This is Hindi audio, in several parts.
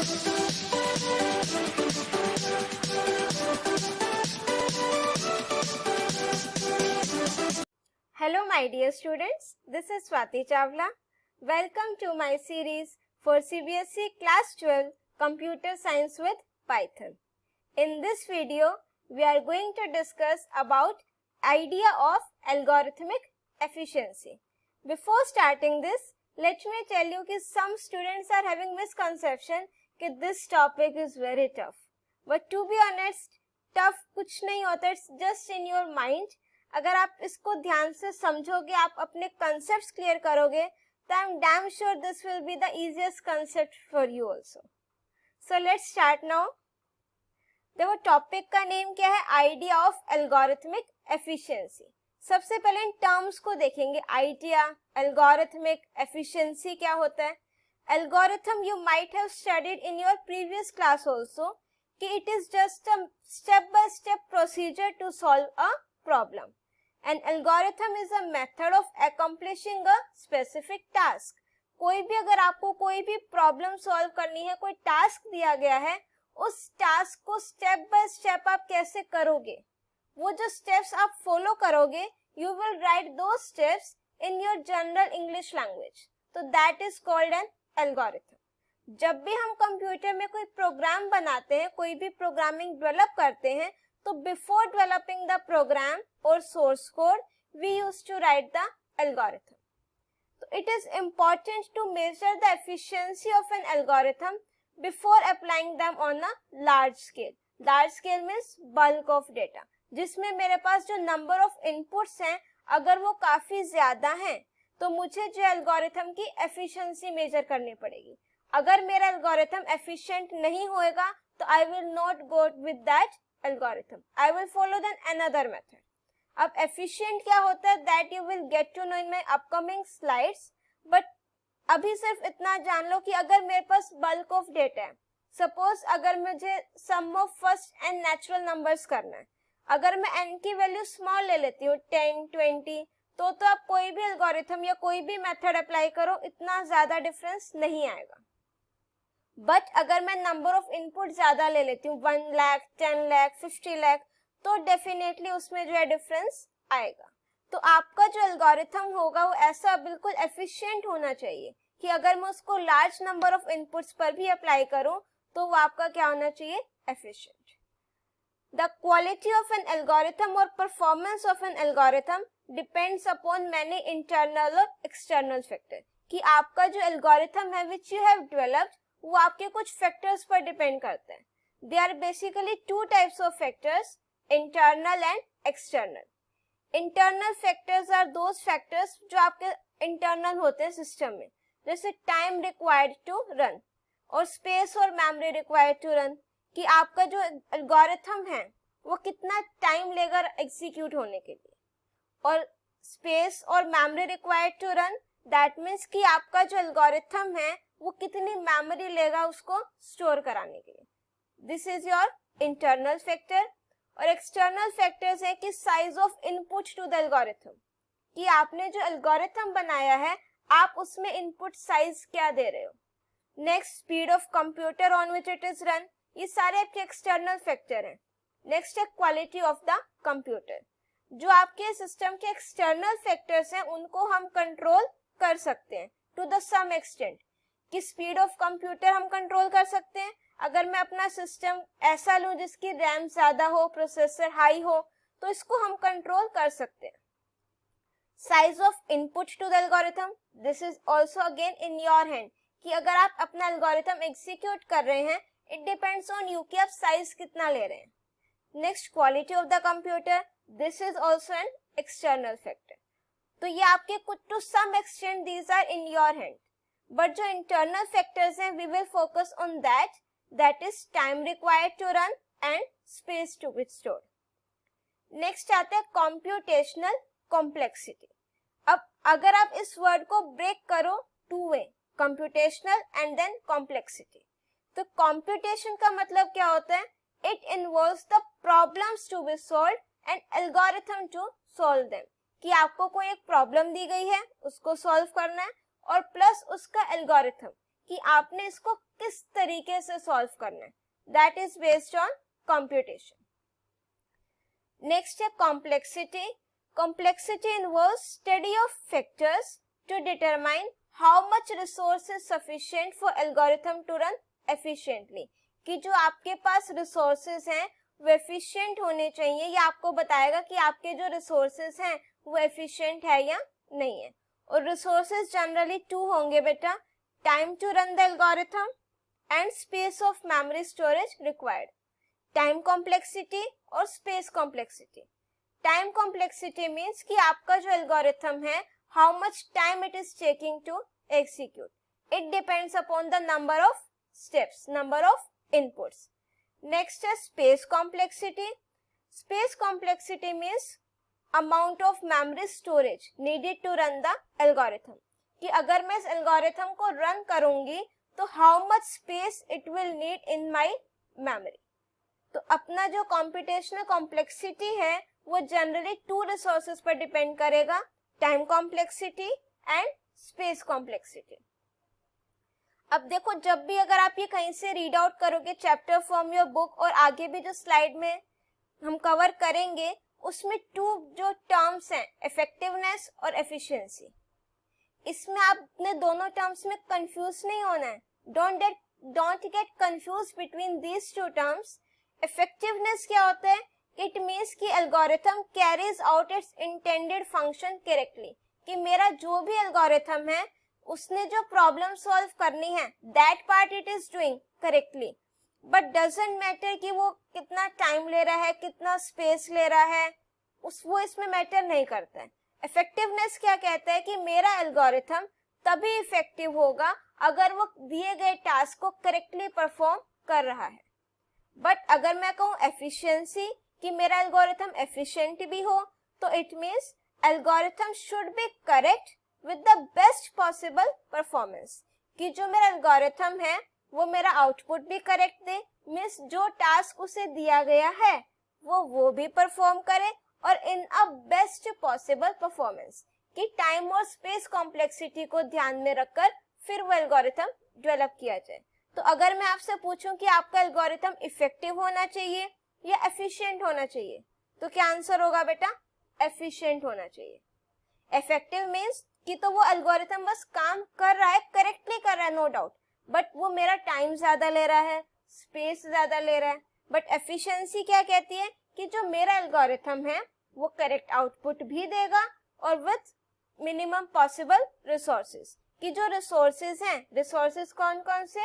Hello my dear students, this is Swati Chawla. Welcome to my series for CBSE Class 12 Computer Science with Python. In this video, we are going to discuss about idea of algorithmic efficiency. Before starting this, let me tell you that some students are having misconception that this topic is very tough. But to be honest, tough कुछ नहीं होता, it's just in your mind. अगर आप इसको ध्यान से समझोगे, आप अपने concepts clear करोगे, तो I'm damn sure this will be the easiest concept for you also. So let's start now. देखो टॉपिक का नेम क्या है, आइडिया ऑफ एल्गोरिथमिक एफिशिएंसी. सबसे पहले इन टर्म्स को देखेंगे, आइडिया, एल्गोरिथमिक, एफिशिएंसी क्या होता है. Algorithm you might have studied in your previous class also कि it is just a step by step procedure to solve a problem. An algorithm is a method of accomplishing a specific task. कोई भी अगर आपको कोई भी प्रॉब्लम सॉल्व करनी है, कोई टास्क दिया गया है, उस टास्क को स्टेप बाय स्टेप आप कैसे करोगे, वो जो स्टेप्स आप फॉलो करोगे, you will write the steps in your general English language. तो that is called an algorithm. जब भी हम कंप्यूटर में कोई प्रोग्राम बनाते हैं, कोई भी प्रोग्रामिंग डेवलप करते हैं, तो बिफोर डेवलपिंग द प्रोग्राम और source code we use to write the algorithm. तो it is important to measure the efficiency of an algorithm before applying them on a large scale. Large scale means bulk of data, जिसमें मेरे पास जो number of inputs हैं, अगर वो काफी ज्यादा हैं, तो मुझे जो एल्गोरिथम की एफिशिएंसी मेजर करनी पड़ेगी. अगर मेरा एल्गोरिथम एफिशिएंट नहीं होएगा, तो I will not go with that algorithm. I will follow then another method. अब efficient क्या होता है, that you will get to know in my upcoming slides. But अभी सिर्फ इतना जान लो कि अगर मेरे पास बल्क ऑफ डेटा है, सपोज अगर मुझे sum of first and natural numbers करना है, अगर मैं n की वैल्यू स्मॉल ले लेती हूँ 10, 20, तो आप कोई भी एल्गोरिथम या कोई भी मेथड अप्लाई करो, इतना ज्यादा डिफरेंस नहीं आएगा. बट अगर मैं नंबर ऑफ इनपुट ज्यादा ले लेती हूँ 1 लाख, 10 लाख, 50 लाख, तो डेफिनेटली उसमें जो है डिफरेंस आएगा. तो आपका जो एल्गोरिथम होगा वो ऐसा बिल्कुल एफिशिएंट होना चाहिए कि अगर मैं उसको लार्ज नंबर ऑफ इनपुट्स पर भी अप्लाई करूं, तो वो आपका क्या होना चाहिए, efficient. The quality of an algorithm और performance of an algorithm depends upon many internal और एक्सटर्नल फैक्टर. कि आपका जो एल्गोरिथम है विच यू हैव डेवलप्ड, वो आपके कुछ फैक्टर्स पर डिपेंड करते हैं. They are basically two types of factors, internal and external. Internal factors are those factors जो आपके इंटरनल होते हैं सिस्टम में, जैसे टाइम रिक्वायर्ड टू रन और स्पेस और मेमोरी रिक्वायर्ड टू रन, कि आपका जो एल्गोरिथम है वो कितना टाइम लेगा एग्जीक्यूट होने के लिए. और स्पेस और memory required to run, that means कि आपका जो एल्गोरिथम है वो कितनी मेमोरी लेगा उसको स्टोर कराने के लिए. This is your internal factor. और एक्सटर्नल फैक्टर्स है कि size of input to the algorithm, कि आपने जो एल्गोरिथम बनाया है आप उसमें इनपुट साइज क्या दे रहे हो. Next, speed of computer on which it is run, ये सारे आपके एक्सटर्नल फैक्टर हैं. नेक्स्ट है क्वालिटी ऑफ द कंप्यूटर. जो आपके सिस्टम के एक्सटर्नल फैक्टर्स हैं उनको हम कंट्रोल कर सकते हैं टू द सम एक्सटेंट. कि स्पीड ऑफ कंप्यूटर हम कंट्रोल कर सकते हैं. अगर मैं अपना सिस्टम ऐसा लूं जिसकी रैम ज्यादा हो, प्रोसेसर हाई हो, तो इसको हम कंट्रोल कर सकते हैं. Size of input to the algorithm, this is also again in your hand, कि अगर आप अपना एल्गोरिथम एग्जीक्यूट कर रहे हैं, इट डिपेंड्स ऑन यू कि आप साइज कितना ले रहे हैं. Next, quality of the computer, this is also an external factor. तो ये आपके कुछ to some extent these are in your hand. But जो इंटरनल फैक्टर्स हैं, we will focus on that is time required to run and space to be stored. Next आते हैं कंप्यूटेशनल कॉम्प्लेक्सिटी. अब अगर आप इस वर्ड को ब्रेक करो two way, computational and then complexity, तो कंप्यूटेशन का मतलब क्या होता है, it involves the problems to be solved and algorithm to solve them. कि आपको कोई एक प्रॉब्लम दी गई है, उसको सॉल्व करना है, और प्लस उसका एल्गोरिथम, कि आपने इसको किस तरीके से सॉल्व करना है, that is based on computation. Next है complexity. Complexity involves study of factors to determine how much resource is sufficient for algorithm to run efficiently, कि जो आपके पास रिसोर्सेज हैं वो एफिशिएंट होने चाहिए, या आपको बताएगा कि आपके जो रिसोर्सेज हैं वो एफिशिएंट है या नहीं है। और रिसोर्सेज जनरली टू होंगे बेटा, time to run the algorithm and space of memory storage required. Time complexity और space complexity. Time complexity means कि आपका जो एल्गोरिथम है, how much time it is taking to execute, it depends upon the number of steps, number of inputs. Next है space complexity. Space complexity means amount of memory storage needed to run the algorithm, कि अगर मैं इस एल्गोरिथम को रन करूंगी तो how much space it will need in my memory. तो अपना जो कंप्यूटेशनल कॉम्प्लेक्सिटी है वो जनरली टू रिसोर्सेज पर डिपेंड करेगा, time complexity and space complexity. अब देखो, जब भी अगर आप ये कहीं से रीड आउट करोगे चैप्टर फ्रॉम योर बुक, और आगे भी जो स्लाइड में हम कवर करेंगे, उसमें टू जो टर्म्स हैं, इफेक्टिवनेस और एफिशिएंसी, इसमें आपने दोनों टर्म्स में कंफ्यूज नहीं होना है। Don't get confuse between these two terms. Effectiveness क्या होता है? इट मीन्स कि algorithm carries out it's intended function correctly, कि मेरा जो भी एल्गोरिथम है उसने जो प्रॉब्लम सॉल्व करनी है that part it is doing correctly, but doesn't matter कि वो कितना टाइम ले रहा है, कितना स्पेस ले रहा है, वो इसमें मैटर नहीं करता है। इफेक्टिवनेस क्या कहता है कि मेरा एल्गोरिथम तभी इफेक्टिव होगा अगर वो दिए गए टास्क को करेक्टली परफॉर्म कर रहा है। बट अगर मैं कहूँ एफिशिएंसी, कि मेरा एल्गोरिथम एफिशिएंट भी हो, तो it means algorithm should be correct with the best possible performance, कि जो मेरा एल्गोरिथम है वो मेरा आउटपुट भी करेक्ट दे, मीन्स जो टास्क उसे दिया गया है वो भी परफॉर्म करे, और इन अ बेस्ट पॉसिबल परफॉर्मेंस, कि टाइम और स्पेस कॉम्प्लेक्सिटी को ध्यान में रखकर फिर वो एल्गोरिथम डेवलप किया जाए। तो अगर मैं आपसे पूछूं कि आपका एल्गोरिथम इफेक्टिव होना चाहिए या एफिशिएंट होना चाहिए, तो क्या आंसर होगा बेटा? एफिशिएंट होना चाहिए। इफेक्टिव मीन्स कि तो वो एल्गोरिथम बस काम कर रहा है, करेक्टली कर रहा है, नो डाउट, बट वो मेरा टाइम ज्यादा ले रहा है, स्पेस ज्यादा ले रहा है। बट एफिशिएंसी क्या कहती है कि जो मेरा एल्गोरिथम है वो करेक्ट आउटपुट भी देगा और विथ मिनिमम पॉसिबल रिसोर्सेज, कि जो रिसोर्सेज हैं, रिसोर्सेज कौन कौन से?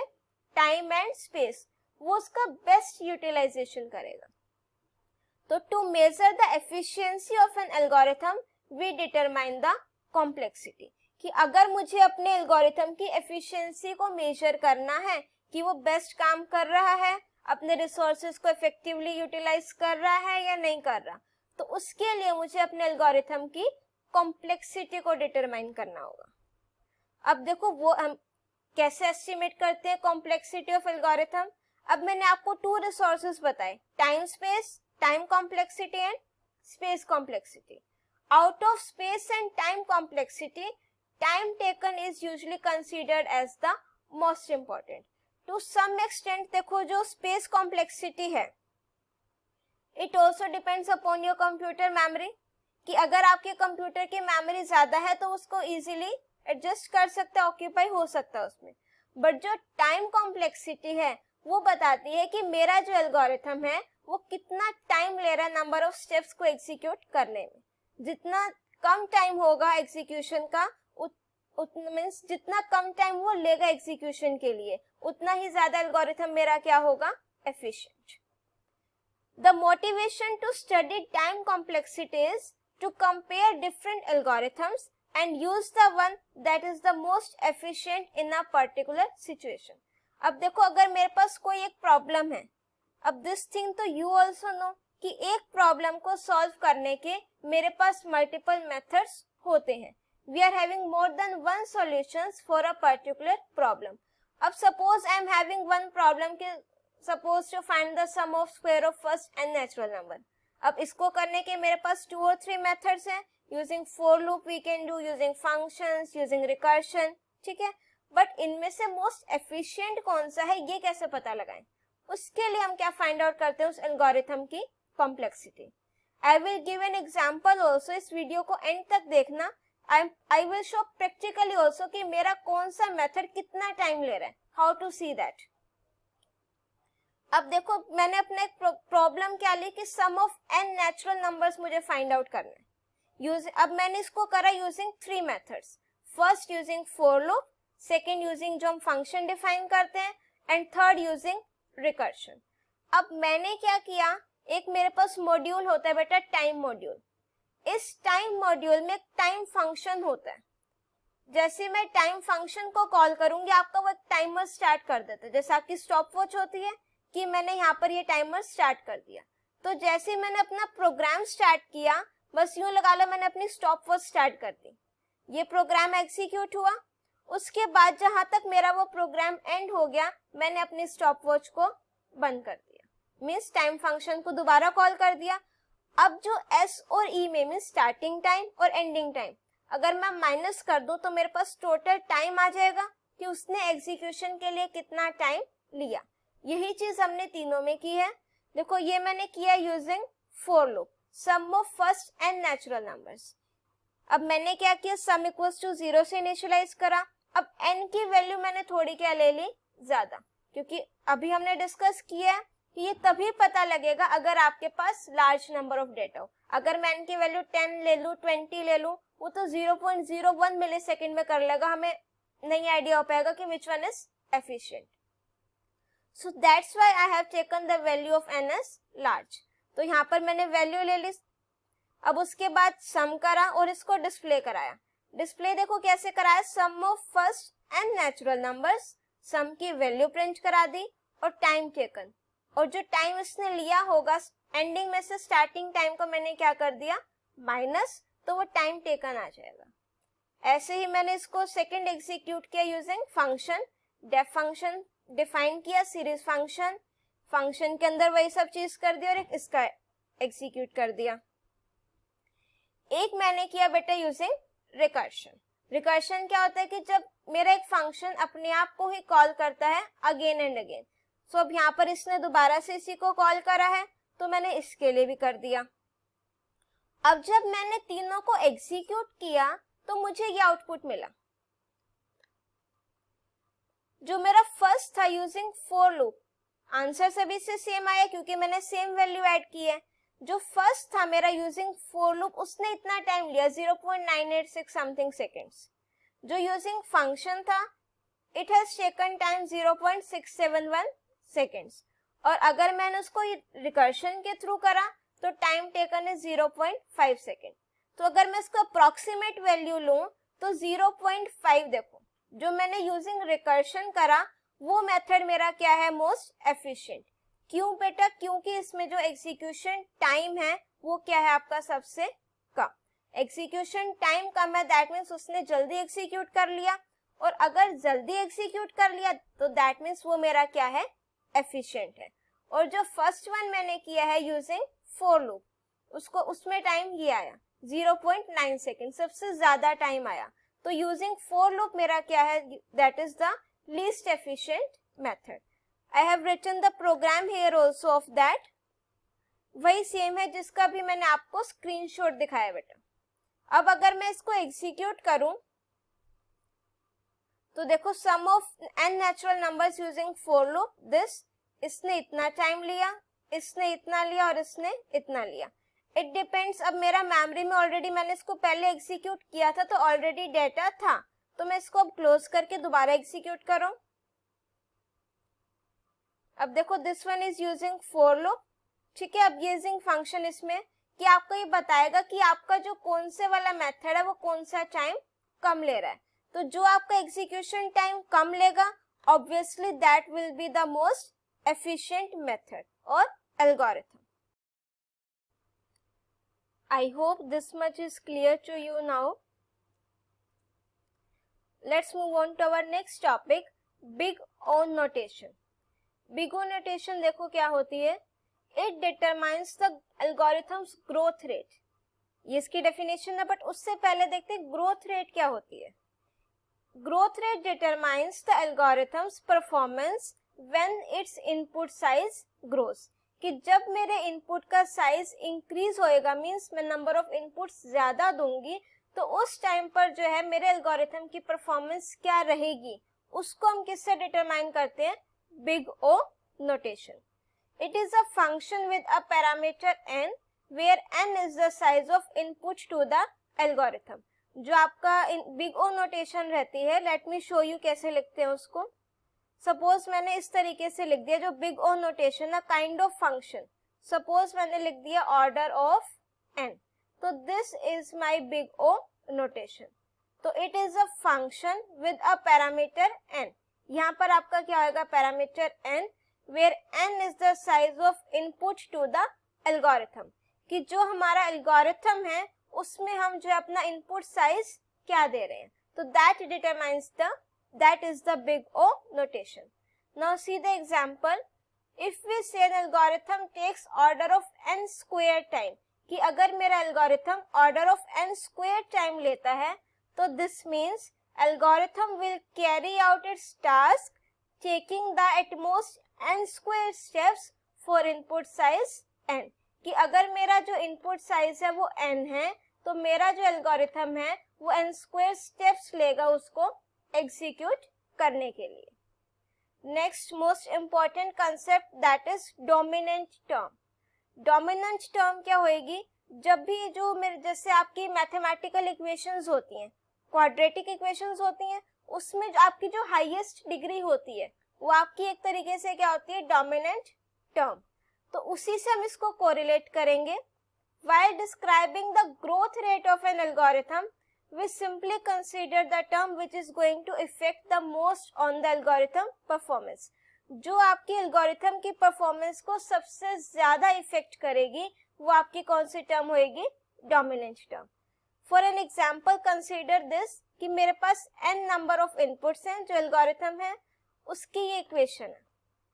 टाइम एंड स्पेस, वो उसका बेस्ट यूटिलाइजेशन करेगा। तो to measure the efficiency of an algorithm we determine the complexity, कि अगर मुझे अपने एल्गोरिथम की एफिशिएंसी को मेजर करना है कि वो बेस्ट काम कर रहा है, अपने रिसोर्सेज को इफेक्टिवली यूटिलाइज कर रहा है या नहीं कर रहा, तो उसके लिए मुझे अपने एल्गोरिथम की कॉम्प्लेक्सिटी को डिटरमाइन करना होगा। अब देखो वो हम कैसे एस्टिमेट करते हैं कॉम्प्लेक्सिटी ऑफ एल्गोरिथम। अब मैंने आपको टू रिसोर्सेज बताए, time space, time complexity and space complexity. Out of space and time complexity, time taken is usually considered as the most important. To some extent देखो जो space complexity है, it also depends upon your computer memory, कि अगर आपके कंप्यूटर की मेमोरी ज्यादा है तो उसको easily एडजस्ट कर सकता है, ऑक्यूपाई हो सकता है उसमें। बट जो टाइम कॉम्प्लेक्सिटी है वो बताती है कि मेरा जो एल्गोरिथम है वो कितना टाइम ले रहा है नंबर ऑफ स्टेप्स को एग्जीक्यूट करने में। जितना कम टाइम होगा एग्जीक्यूशन का, उतना मीन्स जितना कम टाइम वो लेगा एग्जीक्यूशन के लिए, उतना ही ज्यादा एल्गोरिथम मेरा क्या होगा? Efficient. The motivation to study time complexity is to compare different algorithms and use the one that is the most efficient in a particular situation. अब देखो, अगर मेरे पास कोई एक प्रॉब्लम है, अब this thing तो you also know कि एक प्रॉब्लम को सॉल्व करने के मेरे पास मल्टीपल मेथड्स होते हैं। We are having more than one solutions for a particular problem. अब suppose I am having one problem कि suppose to find the sum of square of first and natural number. अब इसको करने के मेरे पास 2 or 3 मेथड्स हैं। Using for loop we can do, using functions, using recursion, ठीक है। बट इनमें से मोस्ट एफिशिएंट कौन सा है ये कैसे पता लगाएं? उसके लिए हम क्या फाइंड आउट करते हैं? उस एल्गोरिथम की complexity. I will give an example also. इस वीडियो को एंड तक देखना. I will show practically also कि मेरा कौन सा मेथड कितना टाइम ले रहा है. How to see that. अब देखो मैंने अपना एक प्रॉब्लम क्या ली कि sum of n natural numbers मुझे फाइंड आउट करना है. अब मैंने इसको करा using 3 methods. First using for loop, second using जो हम फंक्शन डिफाइन करते हैं, एंड थर्ड यूजिंग रिकर्शन. अब मैंने क्या किया, एक मेरे पास मॉड्यूल होता है बेटा, टाइम मॉड्यूल. इस टाइम मॉड्यूल में एक टाइम फंक्शन होता है. जैसे मैं टाइम फंक्शन को कॉल करूंगी आपका वो एक टाइमर स्टार्ट कर देता है. जैसे आपकी स्टॉप वॉच होती है कि मैंने यहाँ पर ये टाइमर स्टार्ट कर दिया. तो जैसे मैंने अपना प्रोग्राम स्टार्ट किया, बस यूं लगा लो मैंने अपनी स्टॉप वॉच स्टार्ट कर दी. ये प्रोग्राम एग्जीक्यूट हुआ. उसके बाद जहां तक मेरा वो प्रोग्राम एंड हो गया, मैंने अपनी स्टॉप वॉच को बंद कर दिया. मीन्स टाइम फंक्शन को दोबारा कॉल कर दिया. अब जो एस और ई में मीन्स स्टार्टिंग टाइम और एंडिंग टाइम, अगर मैं माइनस कर दूं तो मेरे पास टोटल टाइम आ जाएगा कि उसने एग्जीक्यूशन के लिए कितना टाइम लिया. यही चीज हमने तीनों में की है. देखो ये मैंने किया using for loop, sum of first and natural numbers. अब मैंने क्या किया, सम इक्वल्स टू 0 से इनिशियलाइज करा. अब n की वैल्यू मैंने थोड़ी क्या ले ली, ज्यादा, क्योंकि अभी हमने डिस्कस किया है कि ये तभी पता लगेगा अगर आपके पास लार्ज नंबर ऑफ डेटा हो. अगर मैं n की वैल्यू 10 ले लूं, 20 ले लूं, वो तो 0.01 मिली सेकेंड में कर लेगा. हमें नहीं आइडिया हो पाएगा कि which one is efficient. So that's why I have taken the value of n as large. तो यहाँ पर मैंने वैल्यू ले ली. अब उसके बाद सम करा और इसको डिस्प्ले कराया. डिस्प्ले देखो कैसे कराया, sum of first and natural numbers, sum की वैल्यू प्रिंट करा दी और टाइम टेकन, और जो टाइम इसने लिया होगा एंडिंग में से स्टार्टिंग टाइम को मैंने क्या कर दिया, माइनस, तो वो टाइम टेकन आ जाएगा. ऐसे ही मैंने इसको सेकेंड एग्जीक्यूट किया using function. Def function define किया, सीरीज फंक्शन, फंक्शन के अंदर वही सब चीज कर दिया और एक इसका एग्जीक्यूट कर दिया. एक मैंने किया बेटा यूजिंग रिकर्शन. रिकर्शन क्या होता है कि जब मेरा एक फंक्शन अपने आप को ही कॉल करता है अगेन एंड अगेन. सो अब यहाँ पर इसने दोबारा से इसी को कॉल करा है तो मैंने इसके लिए भी कर दिया. अब जब मैंने तीनों को एग्जीक्यूट किया तो मुझे ये आउटपुट मिला. जो मेरा फर्स्ट था यूजिंग फॉर लूप, आंसर सभी से सेम आया क्योंकि मैंने सेम वैल्यू ऐड की है. जो फर्स्ट था मेरा यूजिंग फॉर लूप, उसने इतना टाइम लिया 0.986 समथिंग सेकेंड्स. जो यूजिंग फंक्शन था, it has taken time 0.671 seconds. और अगर मैंने उसको रिकर्शन के थ्रू करा तो टाइम टेकन है 0.5 सेकेंड. तो अगर मैं इसको अप्रोक्सीमेट वैल्यू लूं तो 0.5. देखो जो मैंने यूजिंग रिकर्शन करा वो मेथड मेरा क्या है, मोस्ट एफिशिएंट. क्यों बेटा, क्योंकि इसमें जो एग्जीक्यूशन टाइम है वो क्या है आपका सबसे कम. एग्जीक्यूशन टाइम कम है, दैट मीन्स उसने जल्दी एग्जीक्यूट कर लिया. और अगर जल्दी एग्जीक्यूट कर लिया तो दैट मीन्स वो मेरा क्या है, एफिशिएंट है. और जो फर्स्ट वन मैंने किया है यूजिंग फॉर लूप, उसको उसमें टाइम ये आया 0.9 सेकेंड, सबसे ज्यादा टाइम आया. तो यूजिंग फॉर लूप मेरा क्या है, that is the least efficient method. I have written the program here also of that. वही सेम है जिसका भी मैंने आपको स्क्रीनशॉट दिखाया बेटा. अब अगर मैं इसको एग्जीक्यूट करूं तो देखो sum of n natural numbers using for loop, this, इसने इतना टाइम लिया, इसने इतना लिया और इसने इतना लिया. It depends. अब मेरा मेमोरी में ऑलरेडी मैंने इसको पहले एग्जीक्यूट किया था तो ऑलरेडी डेटा था, तो मैं इसको अब क्लोज करके दोबारा एग्जीक्यूट करूं. अब देखो this one is using for loop. ठीक है, अब यूजिंग फंक्शन इसमें कि आपको ये बताएगा कि आपका जो कौन से वाला मेथड है वो कौन सा टाइम कम ले रहा है. तो जो आपका एग्जीक्यूशन टाइम कम लेगा, obviously that will be the most efficient method और algorithm. I hope this much is clear to you now. Let's move on to our next topic, big O notation. Big O notation देखो क्या होती है, it determines the algorithm's growth rate. ये इसकी डेफिनेशन है, बट उससे पहले देखते हैं ग्रोथ रेट क्या होती है. growth rate determines the algorithm's performance when its input size grows. कि जब मेरे इनपुट का साइज इंक्रीज होएगा, मींस मैं नंबर ऑफ इनपुट्स ज्यादा दूंगी, तो उस टाइम पर जो है मेरे एल्गोरिथम की परफॉर्मेंस क्या रहेगी, उसको हम किससे डिटरमाइन करते हैं, big O notation. It is a function with a parameter n where n is the size of input to the algorithm. जो आपका बिग ओ नोटेशन रहती है, लेट मी शो यू कैसे लिखते हैं उसको. सपोज मैंने इस तरीके से लिख दिया, जो बिग ओ नोटेशन है, काइंड ऑफ फंक्शन. सपोज मैंने लिख दिया ऑर्डर ऑफ n, तो this is my big O notation. तो it is a function with a parameter n. यहाँ पर आपका क्या होगा, parameter n, where n is the size of input to the algorithm. कि जो हमारा एल्गोरिथम है उसमें हम जो अपना इनपुट साइज क्या दे रहे हैं, तो that is the big O notation. Now see the example. If we say an algorithm takes order of n square time, कि अगर मेरा algorithm order of n square time लेता है, तो this means algorithm will carry out its task taking the at most n square steps for input size n. कि अगर मेरा जो इनपुट साइज है वो n है, तो मेरा जो एल्गोरिथम है वो n स्क्वायर स्टेप्स लेगा उसको एग्जीक्यूट करने के लिए. Next most important concept, that is dominant term. Dominant term क्या होएगी, जब भी जो मेरे जैसे आपकी मैथमेटिकल इक्वेशंस होती हैं, क्वाड्रेटिक इक्वेशंस होती हैं, उसमें जो आपकी जो हाईएस्ट डिग्री होती है वो आपकी एक तरीके से क्या होती है, डोमिनेंट टर्म. तो उसी से हम इसको कोरिलेट करेंगे. While describing the growth rate of an algorithm, we simply consider the term which is going to affect the most on the algorithm performance. जो आपकी एल्गोरिथम की परफॉर्मेंस को सबसे ज्यादा इफेक्ट करेगी वो आपकी कौन सी टर्म होएगी, dominant term. For an example consider this, कि मेरे पास n नंबर ऑफ इनपुट्स हैं, जो एल्गोरिथम है उसकी ये इक्वेशन है.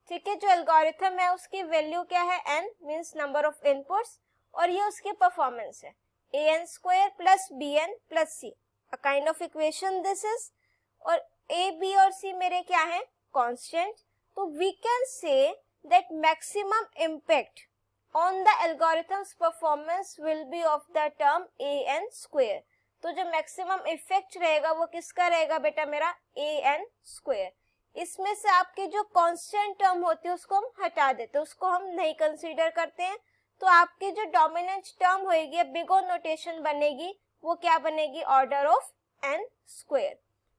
ठीक है, जो एल्गोरिथम है उसकी वैल्यू क्या है, n means number of inputs, और ये उसकी परफॉर्मेंस है an square plus bn plus c, a kind of equation this is. और a, b और c मेरे क्या है, कांस्टेंट. तो we can say that maximum impact on the algorithm's performance will be of the term an square. तो जो मैक्सिमम इफेक्ट रहेगा वो किसका रहेगा बेटा, मेरा an स्क्वायर. इसमें से आपकी जो कांस्टेंट टर्म होती है उसको हम हटा देते हैं, उसको हम नहीं कंसीडर करते हैं. तो आपकी जो डोमिनेंट टर्म होएगी, बिग ओ नोटेशन बनेगी, वो क्या बनेगी, ऑर्डर ऑफ n स्क्वायर.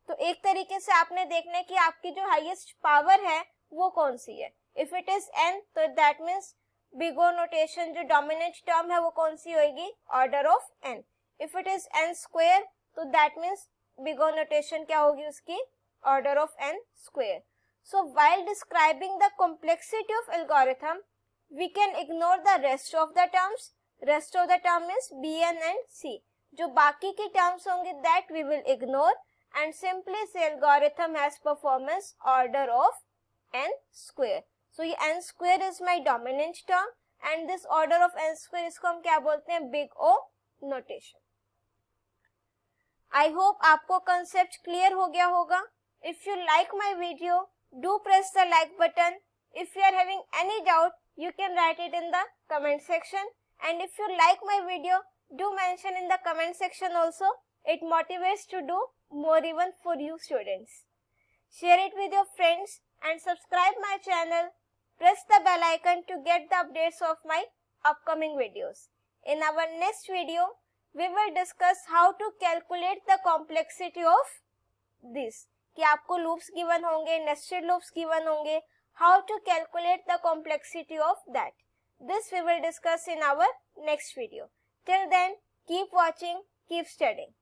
तो एक तरीके से आपने देखना है कि आपकी जो हाईएस्ट पावर है वो कौन सी है. इफ इट इज n, तो that means big O notation जो डोमिनेंट टर्म है वो कौन सी होएगी, order of n. If it is n square, तो that means big O notation क्या होगी उसकी, order of n square. So while describing the complexity of algorithm, we can ignore the rest of the terms. Rest of the term is bn and c. जो बाकी की terms होंगे that we will ignore and simply say algorithm has performance order of n square. So ये n square is my dominant term and this order of n square इसको हम क्या बोलते हैं, big O notation. I hope आपको concept clear हो गया होगा. If you like my video, do press the like button. If you are having any doubt, you can write it in the comment section. And if you like my video, do mention in the comment section also. It motivates to do more even for you students. Share it with your friends and subscribe my channel. Press the bell icon to get the updates of my upcoming videos. In our next video, we will discuss how to calculate the complexity of this. कि आपको लूप्स गिवन होंगे, नेस्टेड लूप्स गिवन होंगे, how to calculate the complexity of that. This we will discuss in our next video. Till then keep watching, keep studying.